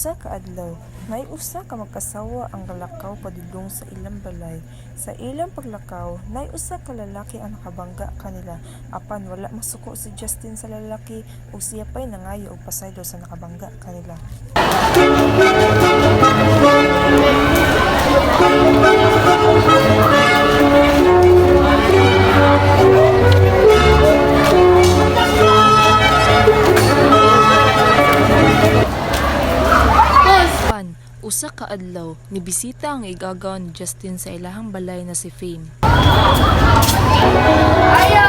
usa ka adlaw, may usa ka magkasawa ang galakaw padulong sa ilang balay. Sa ilang paglakaw, nay usa ka lalaki ang nakabangga kanila. Apan wala masuko si Justin sa lalaki ug siya pay nangayo og pasaylo sa nakabangga kanila. Usa ka adlaw, nibisita ang igagaw ni Justin sa ilahang balay na si Fame. Ayo!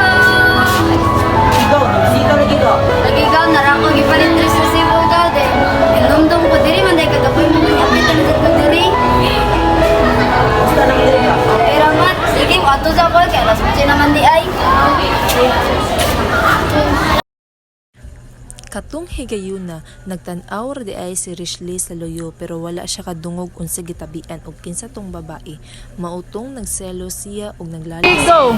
Ikaw, bisita lagi ka. Nagigaw na ra ko gipalit diri sa Cebu Garden. Ilumdum ko diri man day kagapoy mo ni apit na ko diri. Basta lang diri ka. Pero mat, sige mo ato sa ko kay alas 8 naman di ay. Katong higayuna, nagtan-aw ra di ay si Rishley sa loyo pero wala siya kadungog unsa gitabian og kinsa tong babae. Mautong nagselo siya og naglalis. Go!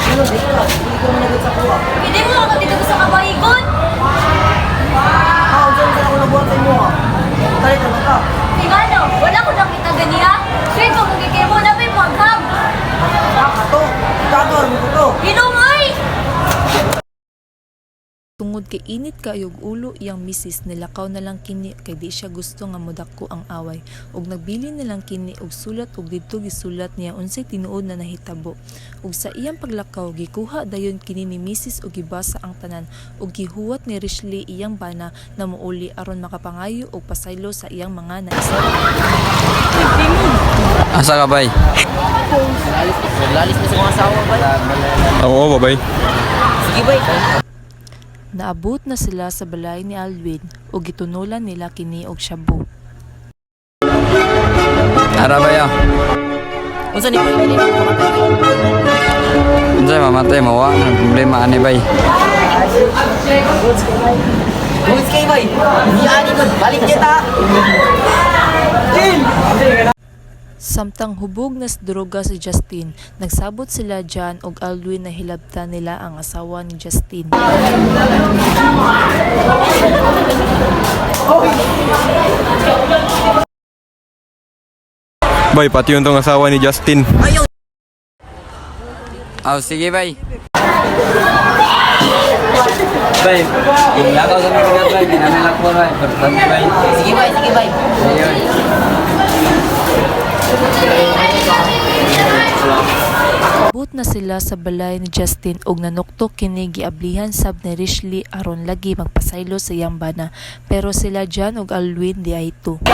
Ano dito ka? Hindi ko naman sa kuha. Hindi mo ako dito sa kabayigon. Dyan ka ako nabuhat sa inyo ha. Talit na ka. Tingano, wala ko nakita ganiya. Sweet ko kay mo na may pagham. Kato. Kador mo to. Hinungay! Tungod kay init kaayog ulo iyang misis, nilakaw na lang kini kay di siya gusto nga modako ang away ug nagbili na lang kini og sulat ug didto gisulat niya unsay tinuod na nahitabo. Ug sa iyang paglakaw gikuha dayon kini ni misis ug gibasa ang tanan ug gihuwat ni Rishley iyang bana na muuli aron makapangayo og pasaylo sa iyang mga naisip. Asa ka bay? Lalis na sa mga asawa ba? Oo, babay. Sige bay. Naabot na sila sa balay ni Alwin ug gitunulan nila kini og shabu. Ara bay ah. Unsa ni bay? Unsay mamatay mawa ang problema ani bay. Goods kay bay. Di ani ko balik kita. Samtang hubog na sa droga si Justin, nagsabot sila John ug Alwin na hilabtan nila ang asawa ni Justin. Bay, pati yung tong asawa ni Justin. Oh, sige bay. Bay, lakaw sa mga bay, nanalak po bay. Importante bay. Sige bay, sige bay. Ayun. Abot na sila sa balay ni Justin ug nanuktok kini giablihan sab ni Rishley aron lagi magpasaylo sa iyang bana, pero sila John ug Alwin di ay ito.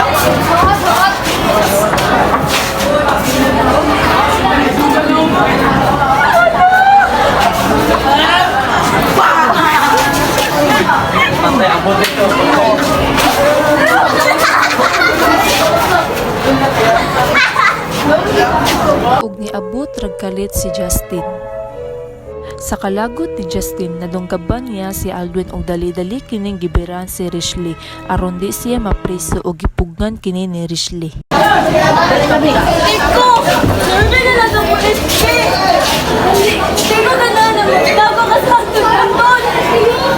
Ug niabot ragkalit si Justin. Sa kalagot ni Justin, nadunggaban niya si Alwin og dali-dali kining gibiran si Rishley aron di siya mapriso og gipugnan kini ni Rishley. Iko! Survey na lang ang pulis ki! Hindi ko na bago ka sa tugtog.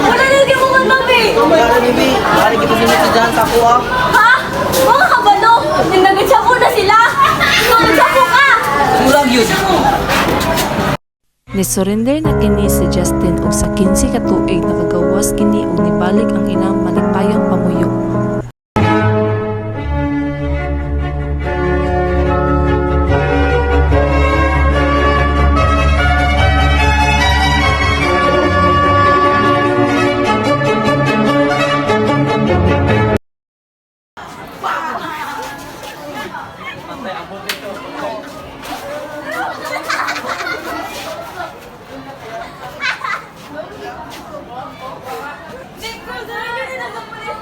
Wala lagi mo matabi! Kaya ni bay, balik kita sinit sa dyan sa kuha. Ha? Mga kabalo! Nagsapo na sila! Nagsapo ka! Surag yun. Ni-surrender na kini si Justin ug sa 15 ka tuig nakagawas kini ug nibalik ang ilang malipayong pamuyo. Iko! Survey na lang ang pulis